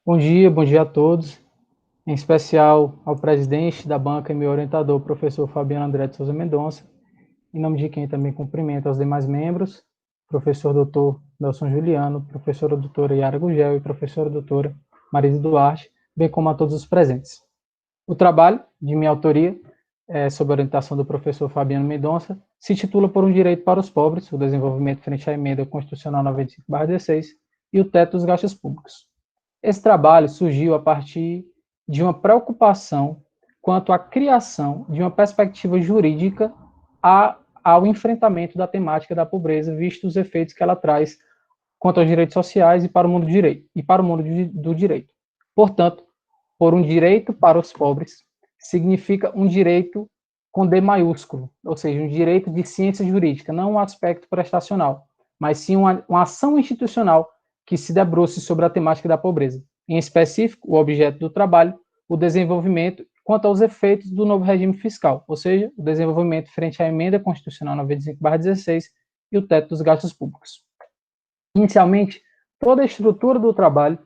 Bom dia a todos, em especial ao presidente da banca e meu orientador, professor Fabiano André de Souza Mendonça, em nome de quem também cumprimento aos demais membros, professor doutor Nelson Juliano, professora doutora Yara Gugel e professora doutora Marisa Duarte, bem como a todos os presentes. O trabalho, de minha autoria, sob a orientação do professor Fabiano Mendonça, se titula Por um Direito para os Pobres, o desenvolvimento frente à emenda constitucional 95/16 e o teto dos gastos públicos. Esse trabalho surgiu a partir de uma preocupação quanto à criação de uma perspectiva jurídica ao enfrentamento da temática da pobreza, visto os efeitos que ela traz quanto aos direitos sociais e para o mundo do direito. Do direito. Portanto, por um direito para os pobres significa um direito com D maiúsculo, ou seja, um direito de ciência jurídica, não um aspecto prestacional, mas sim uma ação institucional que se debruce sobre a temática da pobreza. Em específico, o objeto do trabalho, o desenvolvimento quanto aos efeitos do novo regime fiscal, ou seja, o desenvolvimento frente à emenda constitucional 95/16 e o teto dos gastos públicos. Inicialmente, toda a estrutura do trabalho,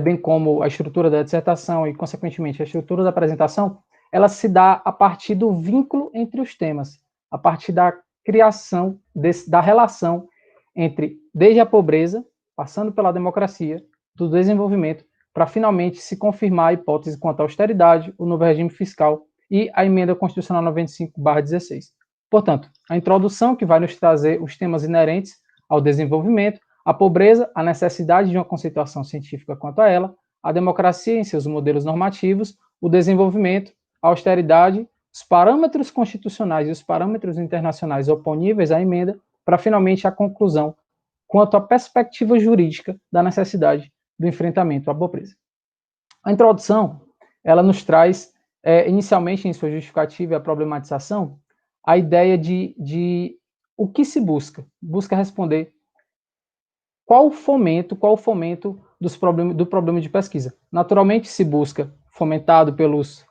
bem como a estrutura da dissertação e, consequentemente, a estrutura da apresentação, ela se dá a partir do vínculo entre os temas, a partir da criação da relação entre, desde a pobreza, passando pela democracia, do desenvolvimento, para finalmente se confirmar a hipótese quanto à austeridade, o novo regime fiscal e a emenda constitucional 95/16. Portanto, a introdução que vai nos trazer os temas inerentes ao desenvolvimento, a pobreza, a necessidade de uma conceituação científica quanto a ela, a democracia em seus modelos normativos, o desenvolvimento, a austeridade, os parâmetros constitucionais e os parâmetros internacionais oponíveis à emenda, para finalmente a conclusão quanto à perspectiva jurídica da necessidade do enfrentamento à pobreza. A introdução, ela nos traz, inicialmente em sua justificativa e a problematização, a ideia de o que se busca. Busca responder qual o fomento do problema de pesquisa. Naturalmente, se busca, fomentado pelos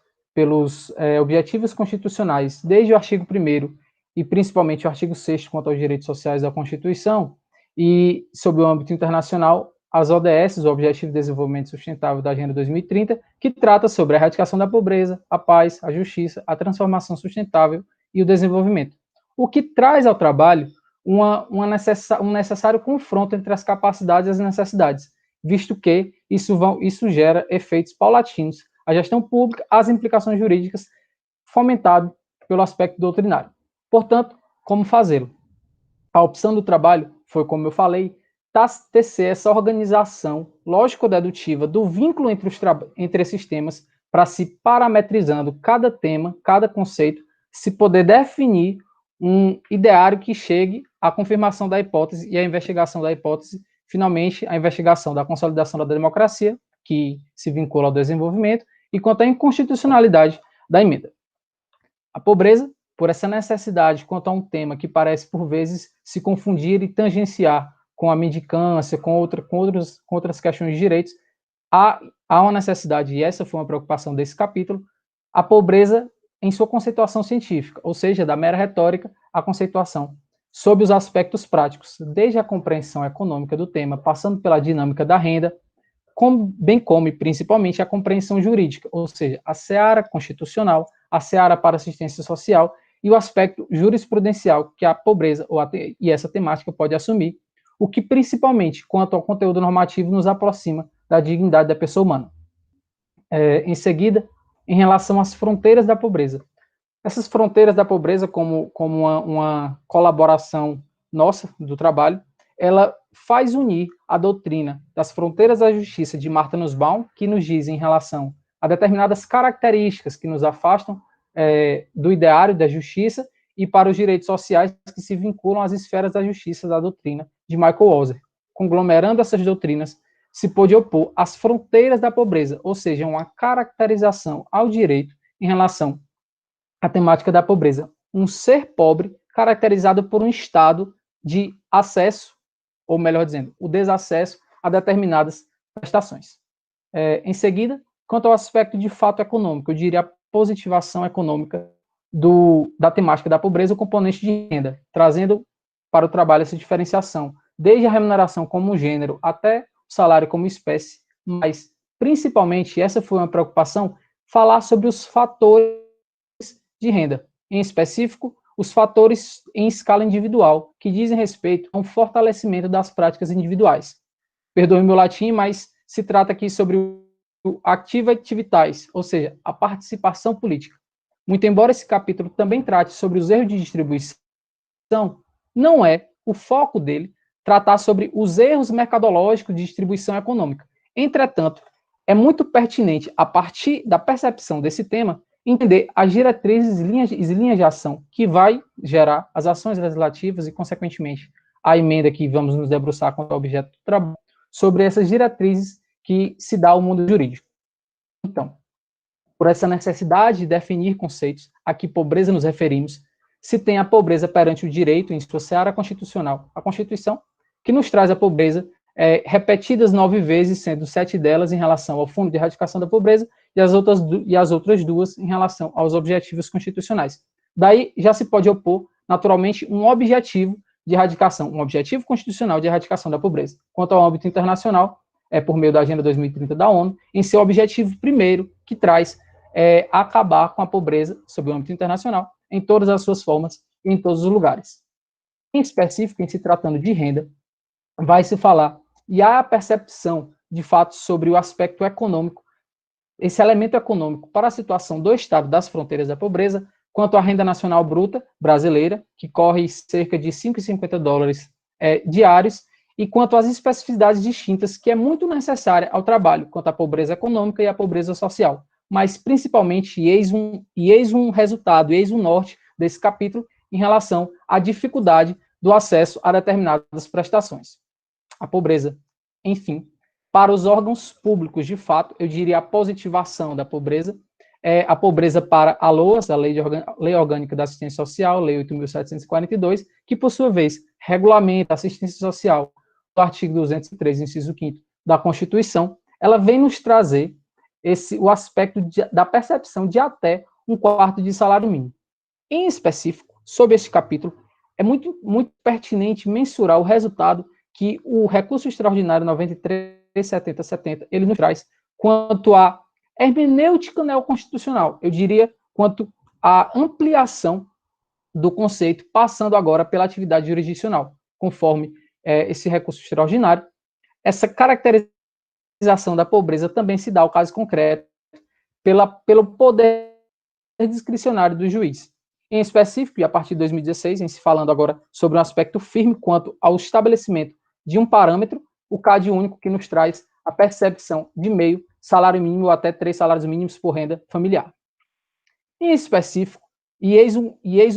objetivos constitucionais, desde o artigo 1º e principalmente o artigo 6º quanto aos direitos sociais da Constituição, e, sob o âmbito internacional, as ODS, o Objetivo de Desenvolvimento Sustentável da Agenda 2030, que trata sobre a erradicação da pobreza, a paz, a justiça, a transformação sustentável e o desenvolvimento. O que traz ao trabalho um necessário confronto entre as capacidades e as necessidades, visto que isso gera efeitos paulatinos, a gestão pública, as implicações jurídicas, fomentado pelo aspecto doutrinário. Portanto, como fazê-lo? A opção do trabalho foi, como eu falei, tecer essa organização lógico-dedutiva do vínculo entre esses temas, para se parametrizando cada tema, cada conceito, se poder definir um ideário que chegue à confirmação da hipótese e à investigação da hipótese, finalmente, a investigação da consolidação da democracia, que se vincula ao desenvolvimento, e quanto à inconstitucionalidade da emenda. A pobreza, por essa necessidade quanto a um tema que parece, por vezes, se confundir e tangenciar com a mendicância, com outras questões de direitos, há uma necessidade, e essa foi uma preocupação desse capítulo, a pobreza em sua conceituação científica, ou seja, da mera retórica à conceituação, sob os aspectos práticos, desde a compreensão econômica do tema, passando pela dinâmica da renda, bem como e principalmente a compreensão jurídica, ou seja, a seara constitucional, a seara para assistência social e o aspecto jurisprudencial que a pobreza e essa temática pode assumir, o que principalmente, quanto ao conteúdo normativo, nos aproxima da dignidade da pessoa humana. Em seguida, em relação às fronteiras da pobreza. Essas fronteiras da pobreza, como uma colaboração nossa do trabalho, ela faz unir a doutrina das fronteiras da justiça de Martha Nussbaum, que nos diz em relação a determinadas características que nos afastam do ideário da justiça e para os direitos sociais que se vinculam às esferas da justiça da doutrina de Michael Walzer. Conglomerando essas doutrinas, se pôde opor às fronteiras da pobreza, ou seja, uma caracterização ao direito em relação à temática da pobreza. Um ser pobre caracterizado por um estado de acesso, ou melhor dizendo, o desacesso a determinadas prestações. Em seguida, quanto ao aspecto de fato econômico, eu diria a positivação econômica da temática da pobreza, o componente de renda, trazendo para o trabalho essa diferenciação, desde a remuneração como gênero até o salário como espécie, mas principalmente, essa foi uma preocupação, falar sobre os fatores de renda, em específico, os fatores em escala individual, que dizem respeito a um fortalecimento das práticas individuais. Perdoe meu latim, mas se trata aqui sobre o activa activitas, ou seja, a participação política. Muito embora esse capítulo também trate sobre os erros de distribuição, não é o foco dele tratar sobre os erros mercadológicos de distribuição econômica. Entretanto, é muito pertinente, a partir da percepção desse tema, entender as diretrizes e linhas de ação que vai gerar as ações legislativas e, consequentemente, a emenda que vamos nos debruçar quanto ao objeto do trabalho, sobre essas diretrizes que se dá ao mundo jurídico. Então, por essa necessidade de definir conceitos a que pobreza nos referimos, se tem a pobreza perante o direito em sua seara constitucional, a Constituição, que nos traz a pobreza repetidas 9 vezes, sendo 7 delas em relação ao Fundo de Erradicação da Pobreza e as outras 2 em relação aos objetivos constitucionais. Daí já se pode opor, naturalmente, um objetivo de erradicação, um objetivo constitucional de erradicação da pobreza. Quanto ao âmbito internacional, por meio da Agenda 2030 da ONU, em seu objetivo primeiro, que traz acabar com a pobreza sob o âmbito internacional, em todas as suas formas e em todos os lugares. Em específico, em se tratando de renda, vai se falar, e há a percepção, de fato, sobre o aspecto econômico, esse elemento econômico para a situação do Estado das fronteiras da pobreza, quanto à renda nacional bruta brasileira, que corre cerca de $5,50 diários, e quanto às especificidades distintas, que é muito necessária ao trabalho, quanto à pobreza econômica e à pobreza social. Mas, principalmente, eis um resultado, eis um norte desse capítulo, em relação à dificuldade do acesso a determinadas prestações. A pobreza, enfim, para os órgãos públicos, de fato, eu diria a positivação da pobreza, a pobreza para a LOAS, a Lei Orgânica da Assistência Social, Lei 8.742, que, por sua vez, regulamenta a assistência social, do artigo 203, inciso 5º da Constituição, ela vem nos trazer o aspecto da percepção de até 1/4 de salário mínimo. Em específico, sobre este capítulo, é muito pertinente mensurar o resultado que o recurso extraordinário 93.70.70 ele nos traz quanto à hermenêutica neoconstitucional, eu diria, quanto à ampliação do conceito, passando agora pela atividade jurisdicional, conforme esse recurso extraordinário. Essa caracterização da pobreza também se dá ao caso concreto pelo poder discricionário do juiz. Em específico, e a partir de 2016, em se falando agora sobre um aspecto firme quanto ao estabelecimento de um parâmetro, o CAD único, que nos traz a percepção de meio salário mínimo ou até 3 salários mínimos por renda familiar. Em específico, e eis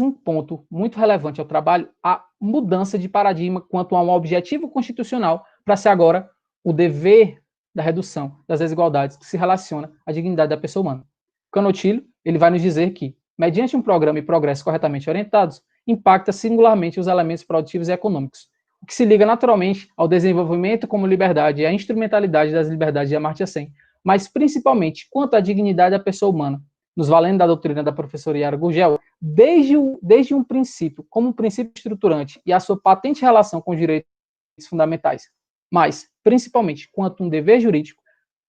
um ponto muito relevante ao trabalho, a mudança de paradigma quanto a um objetivo constitucional para ser agora o dever da redução das desigualdades que se relaciona à dignidade da pessoa humana. Canotilho, ele vai nos dizer que, mediante um programa e progresso corretamente orientados, impacta singularmente os elementos produtivos e econômicos, o que se liga naturalmente ao desenvolvimento como liberdade e à instrumentalidade das liberdades de Amartya Sen, mas principalmente quanto à dignidade da pessoa humana, nos valendo da doutrina da professora Yara Gurgel, desde um princípio, como um princípio estruturante e a sua patente relação com os direitos fundamentais, mas, principalmente, quanto um dever jurídico,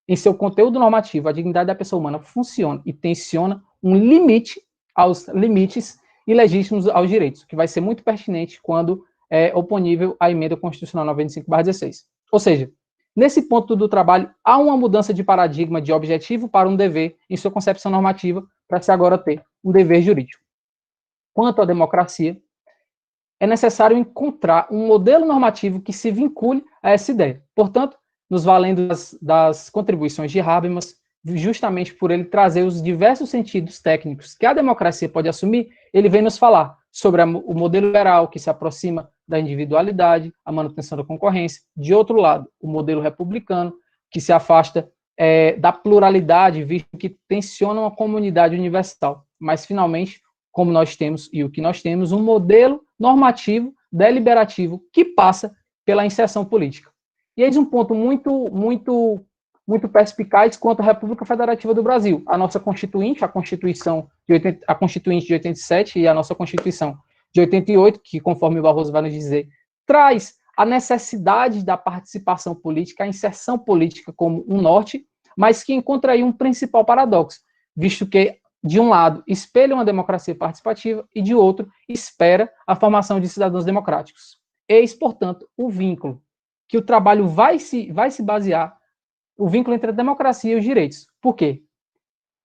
em seu conteúdo normativo, a dignidade da pessoa humana funciona e tensiona um limite aos limites ilegítimos aos direitos, que vai ser muito pertinente quando é oponível à emenda constitucional 95/16. Ou seja, nesse ponto do trabalho, há uma mudança de paradigma de objetivo para um dever em sua concepção normativa, para se agora ter um dever jurídico. Quanto à democracia, é necessário encontrar um modelo normativo que se vincule a essa ideia. Portanto, nos valendo das contribuições de Habermas, justamente por ele trazer os diversos sentidos técnicos que a democracia pode assumir, ele vem nos falar sobre o modelo liberal, que se aproxima da individualidade, a manutenção da concorrência. De outro lado, o modelo republicano, que se afasta da pluralidade, visto que tensiona uma comunidade universal. Mas, finalmente, como nós temos, e o que nós temos, um modelo normativo, deliberativo, que passa pela inserção política. E eis um ponto muito perspicaz quanto à República Federativa do Brasil. A nossa Constituinte, a Constituinte de 87 e a nossa Constituição de 88, que, conforme o Barroso vai nos dizer, traz a necessidade da participação política, a inserção política como um norte, mas que encontra aí um principal paradoxo, visto que, de um lado, espelha uma democracia participativa e, de outro, espera a formação de cidadãos democráticos. Eis, portanto, o vínculo, que o trabalho vai se basear, o vínculo entre a democracia e os direitos. Por quê?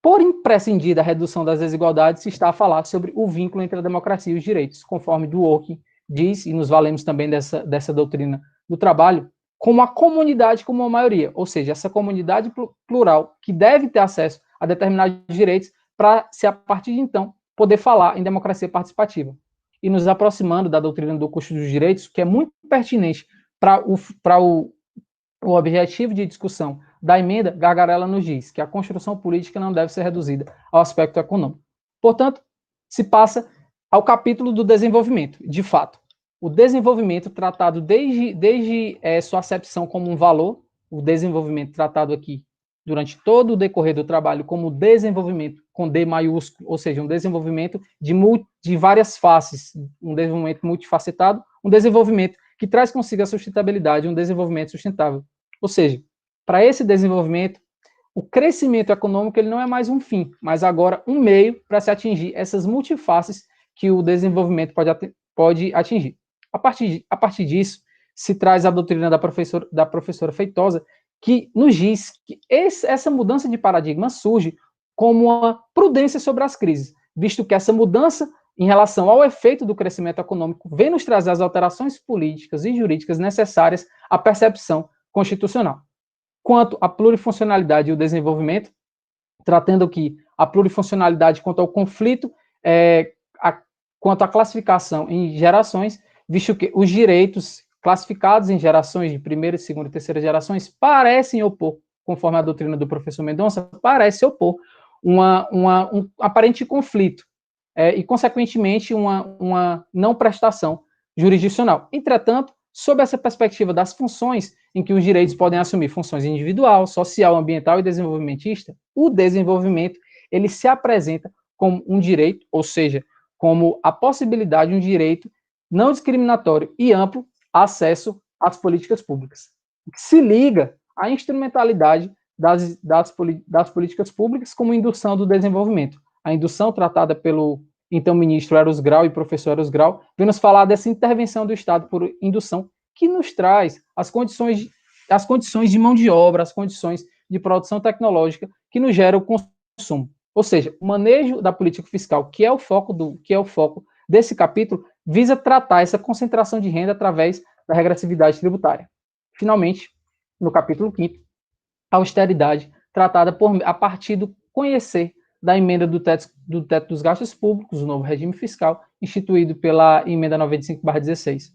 Por imprescindir da redução das desigualdades, se está a falar sobre o vínculo entre a democracia e os direitos, conforme Dworkin diz, e nos valemos também dessa doutrina do trabalho, como a comunidade como a maioria, ou seja, essa comunidade plural que deve ter acesso a determinados direitos para, se a partir de então, poder falar em democracia participativa. E nos aproximando da doutrina do custo dos direitos, que é muito pertinente para o objetivo de discussão da emenda, Gargarella nos diz que a construção política não deve ser reduzida ao aspecto econômico. Portanto, se passa ao capítulo do desenvolvimento. De fato, o desenvolvimento tratado desde sua acepção como um valor, o desenvolvimento tratado aqui durante todo o decorrer do trabalho como desenvolvimento com D maiúsculo, ou seja, um desenvolvimento de várias faces, um desenvolvimento multifacetado, um desenvolvimento que traz consigo a sustentabilidade, um desenvolvimento sustentável. Ou seja, para esse desenvolvimento, o crescimento econômico ele não é mais um fim, mas agora um meio para se atingir essas multifaces que o desenvolvimento pode atingir. A partir disso, se traz a doutrina da professora Feitosa, que nos diz que essa mudança de paradigma surge como uma prudência sobre as crises, visto que essa mudança em relação ao efeito do crescimento econômico vem nos trazer as alterações políticas e jurídicas necessárias à percepção constitucional. Quanto à plurifuncionalidade e o desenvolvimento, tratando aqui a plurifuncionalidade quanto ao conflito, quanto à classificação em gerações, visto que os direitos classificados em gerações de primeira, segunda e terceira gerações parecem opor, conforme a doutrina do professor Mendonça, parece opor um aparente conflito e, consequentemente, uma não prestação jurisdicional. Entretanto, sob essa perspectiva das funções em que os direitos podem assumir funções individual, social, ambiental e desenvolvimentista, o desenvolvimento ele se apresenta como um direito, ou seja, como a possibilidade de um direito não discriminatório e amplo acesso às políticas públicas, que se liga à instrumentalidade das políticas públicas como indução do desenvolvimento. A indução tratada pelo então ministro Eros Grau e professor Eros Grau vem nos falar dessa intervenção do Estado por indução que nos traz as condições de mão de obra, as condições de produção tecnológica que nos gera o consumo. Ou seja, o manejo da política fiscal, que é o foco desse capítulo, visa tratar essa concentração de renda através da regressividade tributária. Finalmente, no capítulo 5º, a austeridade tratada a partir do conhecer da emenda do teto dos gastos públicos, o novo regime fiscal, instituído pela emenda 95/16,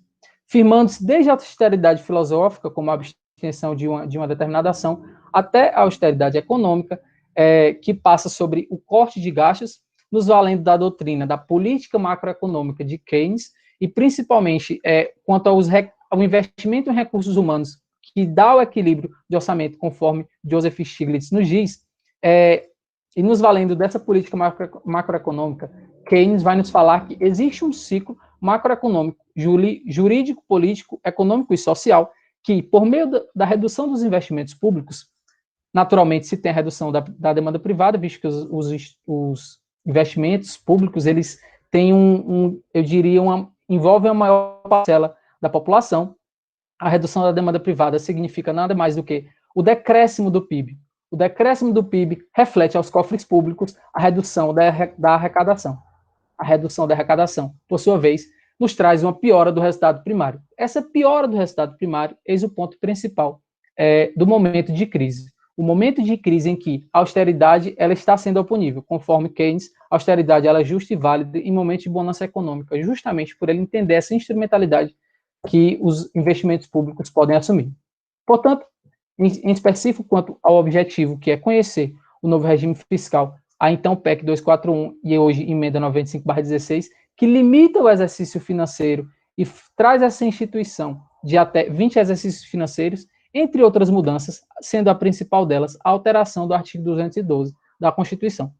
firmando-se desde a austeridade filosófica, como a abstenção de uma determinada ação, até a austeridade econômica, que passa sobre o corte de gastos, nos valendo da doutrina da política macroeconômica de Keynes, e principalmente quanto ao investimento em recursos humanos, que dá o equilíbrio de orçamento, conforme Joseph Stiglitz nos diz, e nos valendo dessa política macroeconômica, Keynes vai nos falar que existe um ciclo macroeconômico, jurídico, político, econômico e social, que, por meio da redução dos investimentos públicos, naturalmente se tem a redução da demanda privada, visto que os investimentos públicos, eles têm eu diria, envolvem a maior parcela da população. A redução da demanda privada significa nada mais do que o decréscimo do PIB. O decréscimo do PIB reflete aos cofres públicos a redução da arrecadação. A redução da arrecadação, por sua vez, nos traz uma piora do resultado primário. Essa piora do resultado primário, eis o ponto principal do momento de crise. O momento de crise em que a austeridade ela está sendo oponível, conforme Keynes, a austeridade ela é justa e válida em momentos de bonança econômica, justamente por ele entender essa instrumentalidade que os investimentos públicos podem assumir. Portanto, em específico, quanto ao objetivo, que é conhecer o novo regime fiscal, a então PEC 241 e hoje emenda 95/16, que limita o exercício financeiro e traz essa instituição de até 20 exercícios financeiros, entre outras mudanças, sendo a principal delas a alteração do artigo 212 da Constituição.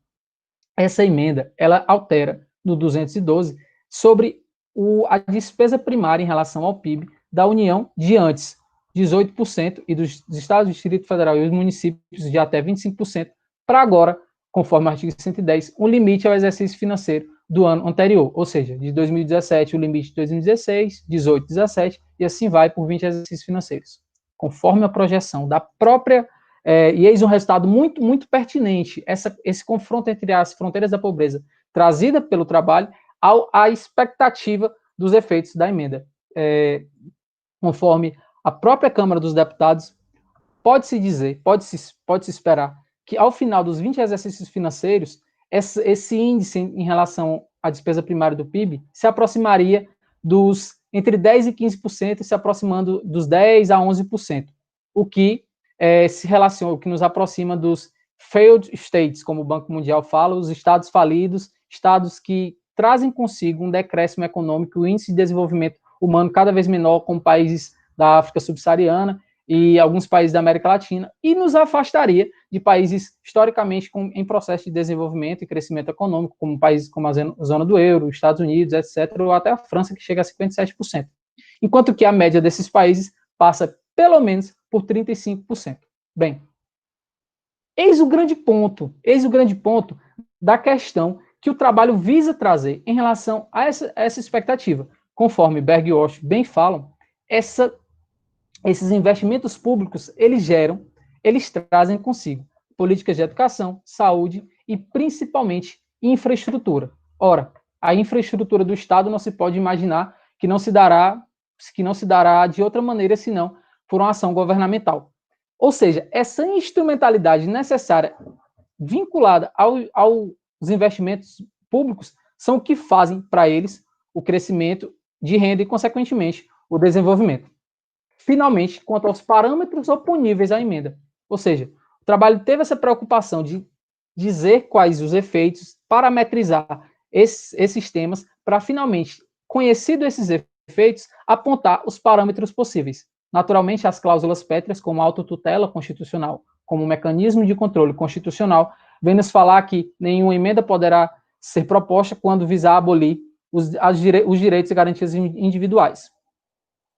Essa emenda, ela altera no 212 sobre a despesa primária em relação ao PIB da União de antes, 18%, e dos estados do Distrito Federal e os municípios de até 25%, para agora, conforme o artigo 110, um limite ao exercício financeiro do ano anterior, ou seja, de 2017 o limite de 2016, 18, 17, e assim vai por 20 exercícios financeiros, conforme a projeção da própria, e eis um resultado muito, muito pertinente, esse confronto entre as fronteiras da pobreza trazida pelo trabalho à expectativa dos efeitos da emenda. Conforme a própria Câmara dos Deputados, pode-se dizer, pode-se esperar que ao final dos 20 exercícios financeiros, esse índice em relação à despesa primária do PIB se aproximaria dos entre 10% e 15%, se aproximando dos 10% a 11%, o que se relaciona, o que nos aproxima dos failed states, como o Banco Mundial fala, os estados falidos, estados que trazem consigo um decréscimo econômico, o índice de desenvolvimento humano cada vez menor, como países da África subsaariana e alguns países da América Latina, e nos afastaria de países historicamente em processo de desenvolvimento e crescimento econômico, como países como a zona do euro, Estados Unidos, etc., ou até a França, que chega a 57%. Enquanto que a média desses países passa pelo menos por 35%. Bem, eis o grande ponto da questão que o trabalho visa trazer em relação a essa expectativa. Conforme Berg e Walsh bem falam, esses investimentos públicos, eles trazem consigo políticas de educação, saúde e, principalmente, infraestrutura. Ora, a infraestrutura do Estado não se pode imaginar que não se dará de outra maneira, senão por uma ação governamental. Ou seja, essa instrumentalidade necessária vinculada aos investimentos públicos são o que fazem para eles o crescimento de renda e, consequentemente, o desenvolvimento. Finalmente, quanto aos parâmetros oponíveis à emenda, ou seja, o trabalho teve essa preocupação de dizer quais os efeitos, parametrizar esses temas, para finalmente, conhecido esses efeitos, apontar os parâmetros possíveis. Naturalmente, as cláusulas pétreas, como autotutela constitucional, como mecanismo de controle constitucional, vem nos falar que nenhuma emenda poderá ser proposta quando visar abolir os direitos e garantias individuais.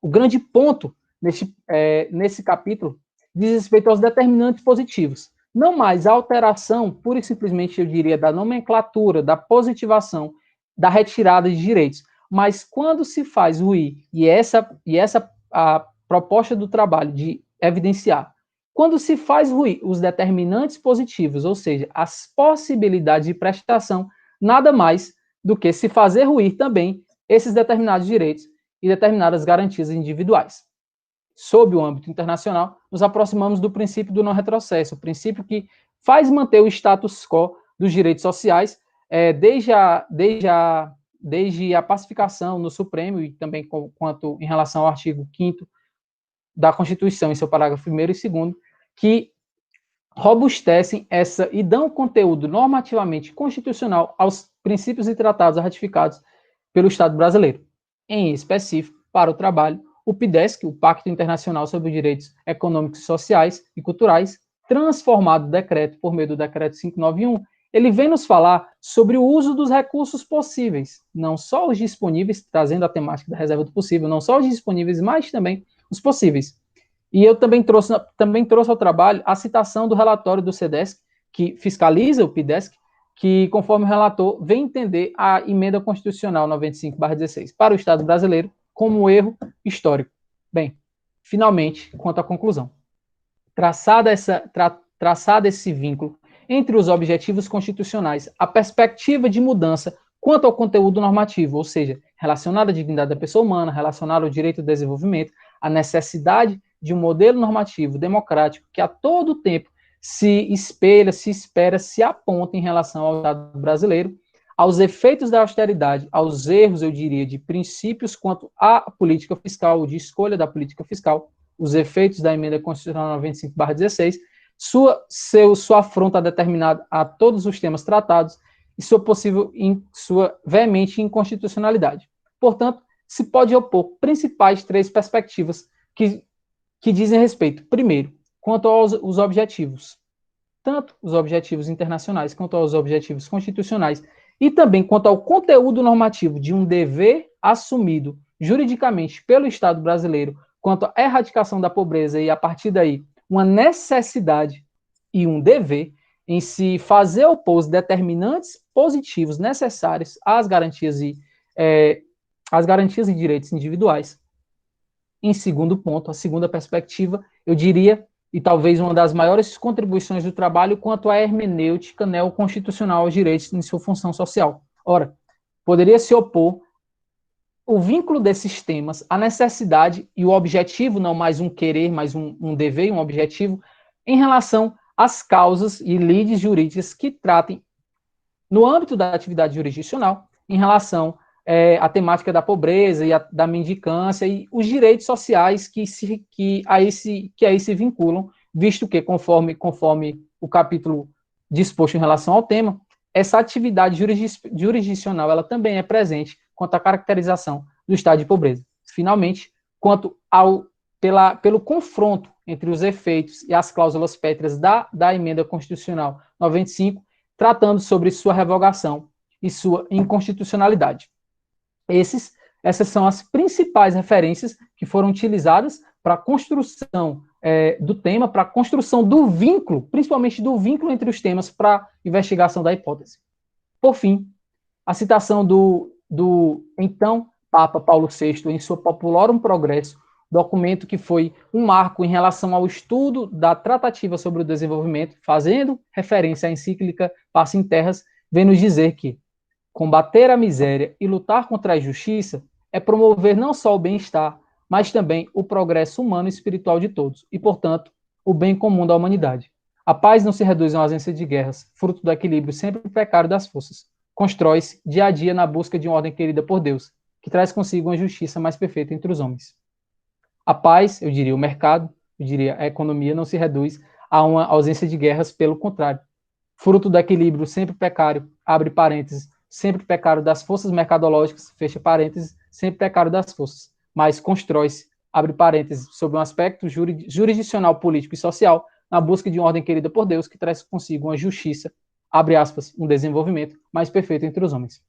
O grande ponto nesse capítulo diz respeito aos determinantes positivos. Não mais a alteração, pura e simplesmente, eu diria, da nomenclatura, da positivação, da retirada de direitos, mas quando se faz ruir, e essa a proposta do trabalho de evidenciar, quando se faz ruir os determinantes positivos, ou seja, as possibilidades de prestação, nada mais do que se fazer ruir também esses determinados direitos e determinadas garantias individuais. Sob o âmbito internacional, nos aproximamos do princípio do não retrocesso, o princípio que faz manter o status quo dos direitos sociais, desde a pacificação no Supremo e também quanto em relação ao artigo 5º da Constituição, em seu parágrafo 1º e 2º, que robustecem e dão conteúdo normativamente constitucional aos princípios e tratados ratificados pelo Estado brasileiro. Em específico, para o trabalho, o PIDESC, o Pacto Internacional sobre os Direitos Econômicos, Sociais e Culturais, transformado em decreto por meio do Decreto 591, ele vem nos falar sobre o uso dos recursos possíveis, não só os disponíveis, trazendo a temática da reserva do possível, não só os disponíveis, mas também os possíveis. E eu também trouxe ao trabalho a citação do relatório do CEDESC, que fiscaliza o PIDESC, que, conforme o relator, vem entender a emenda constitucional 95/16 para o Estado brasileiro como um erro histórico. Bem, finalmente, quanto à conclusão. Traçado esse vínculo entre os objetivos constitucionais, a perspectiva de mudança quanto ao conteúdo normativo, ou seja, relacionado à dignidade da pessoa humana, relacionado ao direito ao desenvolvimento, a necessidade de um modelo normativo democrático que a todo tempo se espelha, se espera, se aponta em relação ao Estado brasileiro, aos efeitos da austeridade, aos erros, eu diria, de princípios quanto à política fiscal, de escolha da política fiscal, os efeitos da emenda constitucional 95/16, sua afronta determinada a todos os temas tratados e sua veemente inconstitucionalidade. Portanto, se pode opor principais 3 perspectivas que dizem respeito, primeiro, quanto aos objetivos, tanto os objetivos internacionais quanto aos objetivos constitucionais, e também quanto ao conteúdo normativo de um dever assumido juridicamente pelo Estado brasileiro quanto à erradicação da pobreza e, a partir daí, uma necessidade e um dever em se fazer opor os determinantes positivos necessários às garantias e direitos individuais. Em segundo ponto, a segunda perspectiva, eu diria, e talvez uma das maiores contribuições do trabalho, quanto à hermenêutica neoconstitucional aos direitos em sua função social. Ora, poderia se opor o vínculo desses temas, a necessidade e o objetivo, não mais um querer, mas um dever, um objetivo, em relação às causas e lides jurídicas que tratem, no âmbito da atividade jurisdicional, em relação à temática da pobreza e da mendicância e os direitos sociais que a aí se vinculam, visto que, conforme o capítulo disposto em relação ao tema, essa atividade jurisdicional ela também é presente quanto à caracterização do estado de pobreza. Finalmente, quanto pelo confronto entre os efeitos e as cláusulas pétreas da emenda constitucional 95, tratando sobre sua revogação e sua inconstitucionalidade. Essas são as principais referências que foram utilizadas para a construção do tema, para a construção do vínculo, principalmente do vínculo entre os temas para a investigação da hipótese. Por fim, a citação do então Papa Paulo VI em sua Populorum Progresso, documento que foi um marco em relação ao estudo da tratativa sobre o desenvolvimento, fazendo referência à encíclica Paz em Terras, vem nos dizer que combater a miséria e lutar contra a injustiça é promover não só o bem-estar, mas também o progresso humano e espiritual de todos, e, portanto, o bem comum da humanidade. A paz não se reduz a uma ausência de guerras, fruto do equilíbrio sempre precário das forças. Constrói-se dia a dia na busca de uma ordem querida por Deus, que traz consigo uma justiça mais perfeita entre os homens. A paz, eu diria, o mercado, eu diria, a economia não se reduz a uma ausência de guerras, pelo contrário. Fruto do equilíbrio sempre precário, abre parênteses, sempre precário das forças mercadológicas, fecha parênteses, sempre precário das forças, mas constrói-se, abre parênteses, sob um aspecto jurisdicional, político e social, na busca de uma ordem querida por Deus, que traz consigo uma justiça, abre aspas, um desenvolvimento mais perfeito entre os homens.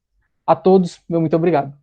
A todos, meu muito obrigado.